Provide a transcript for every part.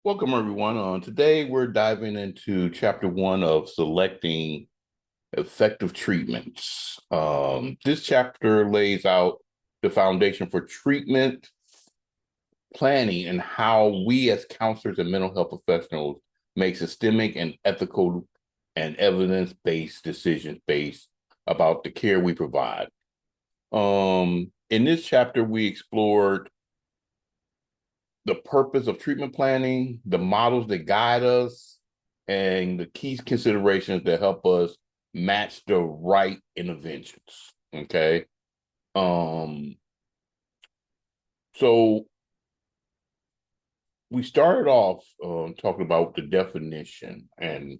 Welcome, everyone. Today, we're diving into chapter one of selecting effective treatments. This chapter lays out the foundation for treatment planning and how we, as counselors and mental health professionals, make systemic and ethical and evidence-based decisions based about the care we provide. In this chapter, we explored the purpose of treatment planning, the models that guide us, and the key considerations that help us match the right interventions. Okay. Um, so we started off talking about the definition and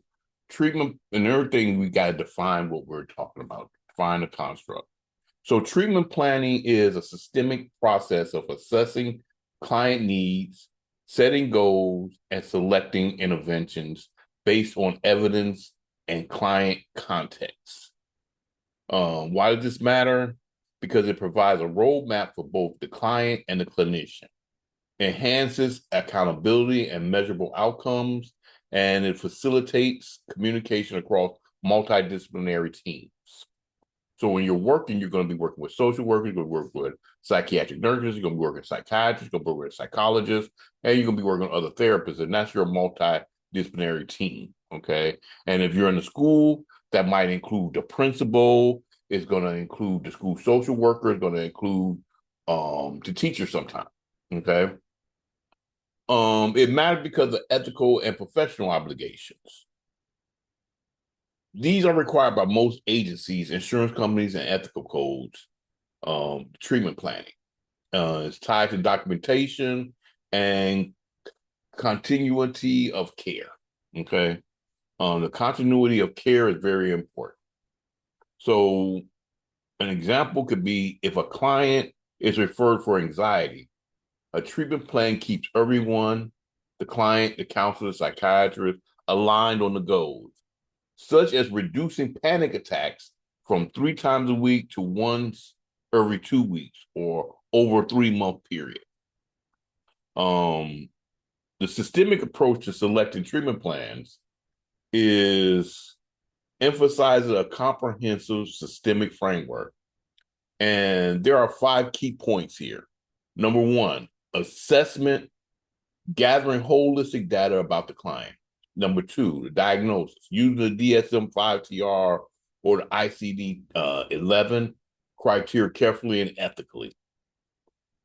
treatment and everything. We got to define what we're talking about, define the construct. So treatment planning is a systemic process of assessing client needs, setting goals, and selecting interventions based on evidence and client context. Why does this matter? Because it provides a roadmap for both the client and the clinician, enhances accountability and measurable outcomes, and it facilitates communication across multidisciplinary teams. So when you're working, you're going to be working with social workers, you're going to work with psychiatric nurses, you're going to be working with psychiatrists, you're going to be working with psychologists, and you're going to be working with other therapists, and that's your multidisciplinary team. Okay. And if you're in the school, that might include the principal, it's going to include the school social worker, it's going to include the teacher sometimes. Okay. It matters because of ethical and professional obligations. These are required by most agencies, insurance companies, and ethical codes. Treatment planning. It's tied to documentation and continuity of care. Okay. The continuity of care is very important. So, an example could be if a client is referred for anxiety, a treatment plan keeps everyone, the client, the counselor, the psychiatrist, aligned on the goals, such as reducing panic attacks from 3 times a week to once every 2 weeks or over a 3 month period. Um, the systemic approach to selecting treatment plans is emphasizes a comprehensive systemic framework. And there are 5 key points here. Number one, assessment, gathering holistic data about the client. Number two, the diagnosis, using the DSM-5 TR or the ICD-11 criteria carefully and ethically.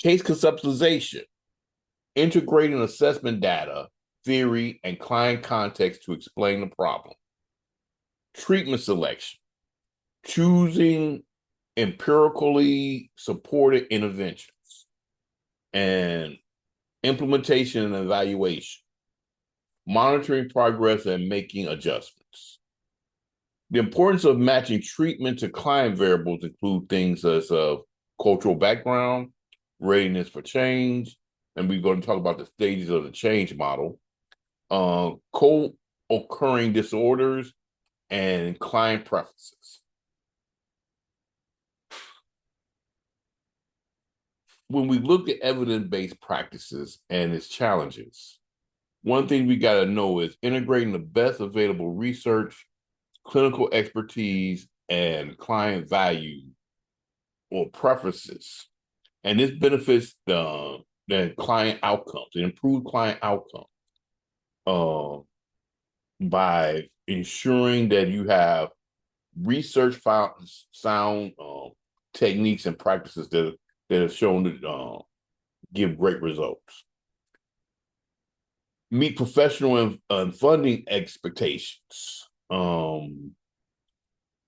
Case conceptualization, integrating assessment data, theory, and client context to explain the problem. Treatment selection, choosing empirically supported interventions. And implementation and evaluation, monitoring progress and making adjustments. The importance of matching treatment to client variables include things as of cultural background, readiness for change, and we're going to talk about the stages of the change model, co-occurring disorders, and client preferences. When we look at evidence-based practices and its challenges, one thing we got to know is integrating the best available research, clinical expertise, and client value or preferences. And this benefits the client outcomes, the improved client outcome uh, by ensuring that you have research found sound techniques and practices that have shown to give great results. Meet professional and funding expectations. When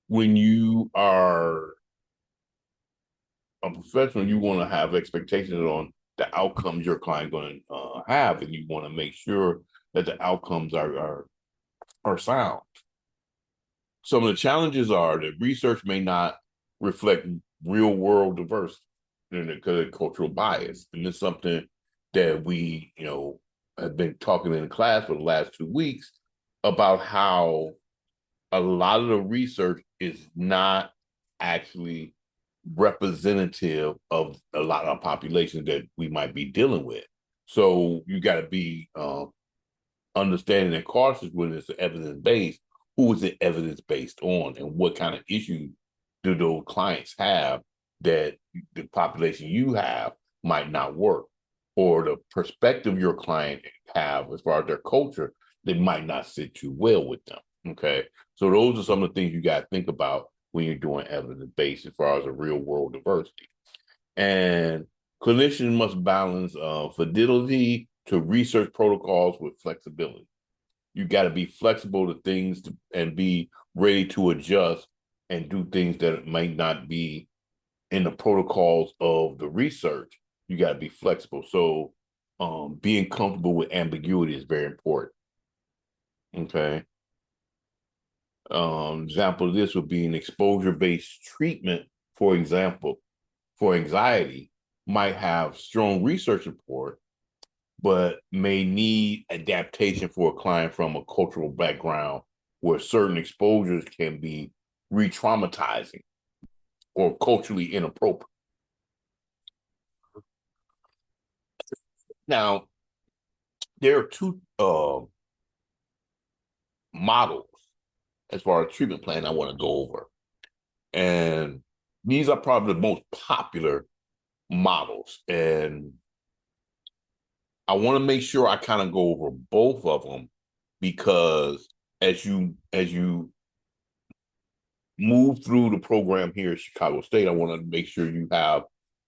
you are a professional, you want to have expectations on the outcomes your client going to have, and you want to make sure that the outcomes are sound. Some of the challenges are that research may not reflect real world diversity because of cultural bias, and it's something that we have been talking in class for the last 2 weeks about how a lot of the research is not actually representative of a lot of populations that we might be dealing with. So you got to be understanding and cautious when it's evidence-based. Who is it evidence-based on, and what kind of issues do those clients have that the population you have might not work, or the perspective your client have as far as their culture, they might not sit too well with them. Okay, so those are some of the things you got to think about when you're doing evidence-based as far as a real-world diversity. And clinicians must balance fidelity to research protocols with flexibility. You got to be flexible to things and be ready to adjust and do things that might not be in the protocols of the research. You got to be flexible. So being comfortable with ambiguity is very important. Okay. Example of this would be an exposure-based treatment, for example, for anxiety, might have strong research support, but may need adaptation for a client from a cultural background where certain exposures can be re-traumatizing or culturally inappropriate. Now, there are two models as far as treatment plan I want to go over. And these are probably the most popular models. And I want to make sure I kind of go over both of them, because as you move through the program here at Chicago State, I want to make sure you have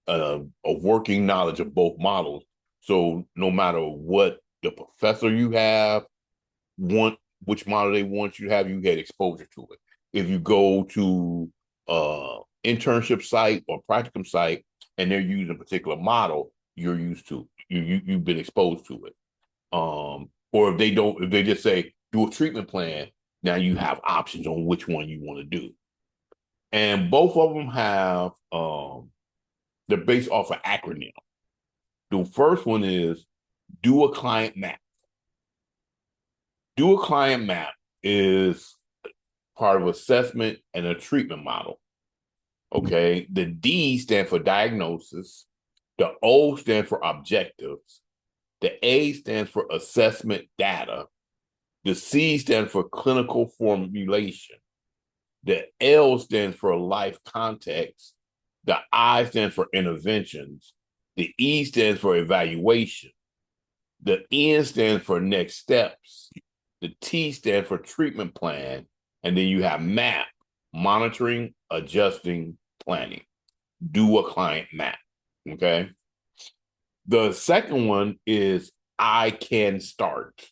a working knowledge of both models. So no matter what the professor you have want, which model they want you to have, you get exposure to it. If you go to internship site or practicum site and they're using a particular model, you're used to you've been exposed to it. Or if they just say do a treatment plan, now you have options on which one you want to do. And both of them have they're based off an acronym. The first one is do a client map. Do a client map is part of assessment and a treatment model. Okay. The D stands for diagnosis. The O stands for objectives. The A stands for assessment data. The C stands for clinical formulation. The L stands for life context. The I stands for interventions. The E stands for evaluation. The N stands for next steps. The T stands for treatment plan. And then you have MAP, monitoring, adjusting, planning. Do a client map. Okay. The second one is I can start.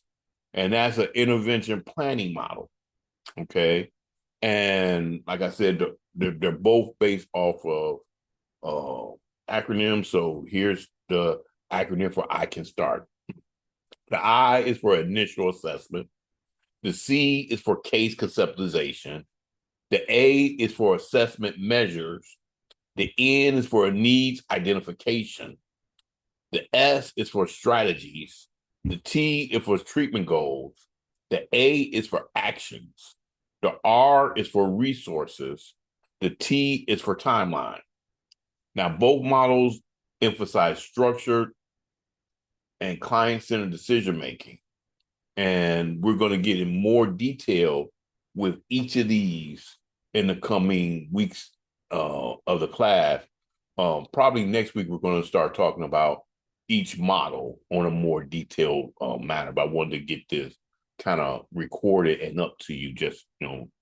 And that's an intervention planning model. Okay. And like I said, they're both based off of acronyms. So here's the acronym for I can start. The I is for initial assessment. The C is for case conceptualization. The A is for assessment measures. The N is for needs identification. The S is for strategies. The T is for treatment goals. The A is for actions. The R is for resources. The T is for timeline. Now, both models emphasize structured and client-centered decision-making. And we're going to get in more detail with each of these in the coming weeks of the class. Probably next week, we're going to start talking about each model on a more detailed manner. But I wanted to get this kind of recorded and up to you just,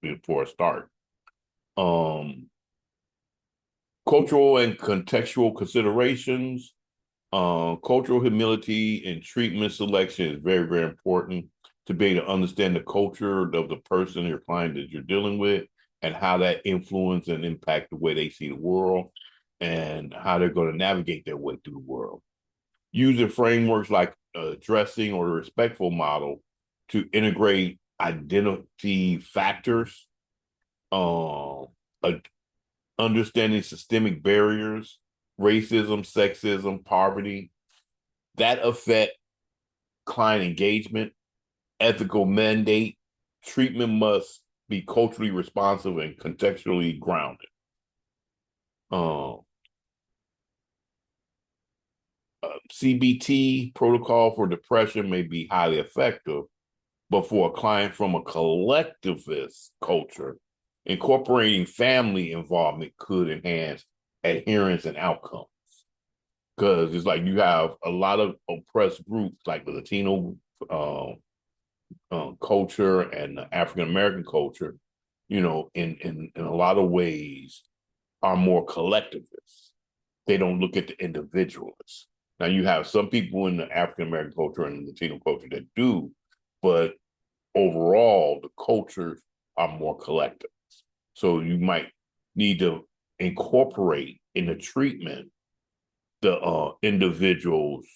before a start. Cultural and contextual considerations. Cultural humility in treatment selection is very, very important to be able to understand the culture of the person, your client that you're dealing with, and how that influence and impact the way they see the world and how they're going to navigate their way through the world. Using frameworks like addressing or the respectful model to integrate identity factors, understanding systemic barriers, racism, sexism, poverty, that affect client engagement, ethical mandate. Treatment must be culturally responsive and contextually grounded. CBT protocol for depression may be highly effective, But for a client from a collectivist culture, incorporating family involvement could enhance adherence and outcome. Because it's like you have a lot of oppressed groups like the Latino uh, culture and the African American culture, in a lot of ways are more collectivists. They don't look at the individuals. Now you have some people in the African American culture and the Latino culture that do, but overall the cultures are more collective. So you might need to incorporate in the treatment the individual's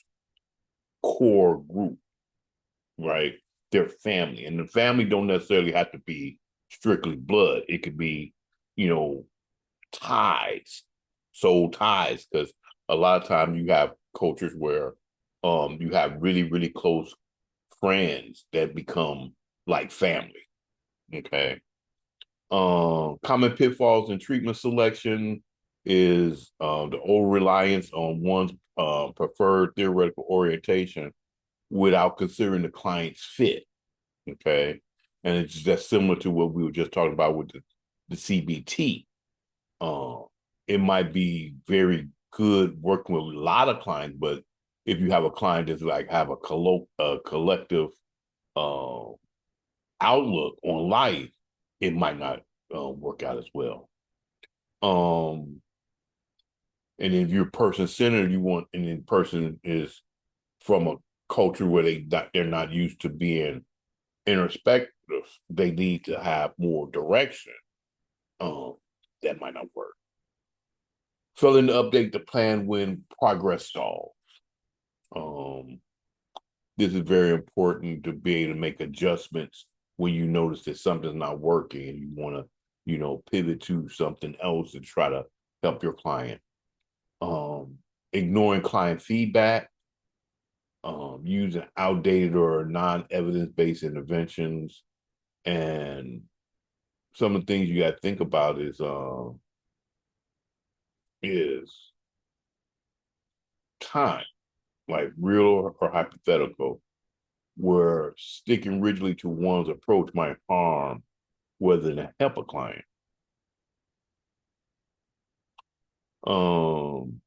core group, right? Their family. And the family don't necessarily have to be strictly blood. It could be, you know, ties, soul ties, because a lot of times you have cultures where you have really, really close friends that become like family. Okay. Common pitfalls in treatment selection is the over reliance on one's preferred theoretical orientation without considering the client's fit. Okay. And it's just similar to what we were just talking about with the CBT. Uh, it might be very good working with a lot of clients, but if you have a client that's like have a collective uh, outlook on life, it might not work out as well. Um, and if you're person centered, and the person is from a culture where they're not used to being introspective, they need to have more direction. Um, that might not work. Failing to update the plan when progress stalls. Um, this is very important to be able to make adjustments when you notice that something's not working and you want to, pivot to something else to try to help your client. Um, Ignoring client feedback, using outdated or non-evidence based interventions, and some of the things you got to think about is time, like real or hypothetical, where sticking rigidly to one's approach might harm rather than help a client. Um,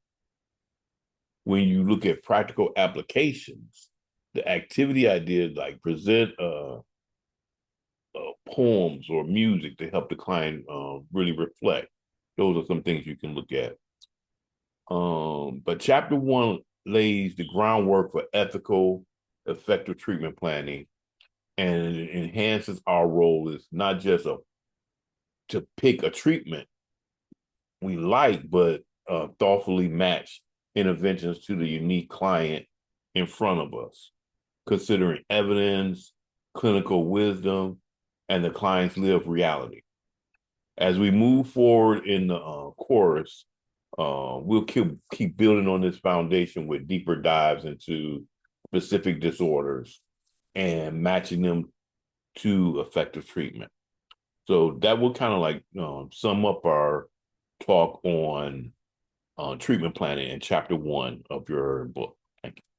when you look at practical applications, the activity ideas like present poems or music to help the client really reflect. Those are some things you can look at. But chapter one lays the groundwork for ethical, effective treatment planning, and it enhances our role as not just to pick a treatment we like, but thoughtfully match interventions to the unique client in front of us, considering evidence, clinical wisdom, and the client's lived reality. As we move forward in the course, we'll keep building on this foundation with deeper dives into specific disorders and matching them to effective treatment. So that will kind of like sum up our talk on treatment planning in chapter one of your book. Thank you.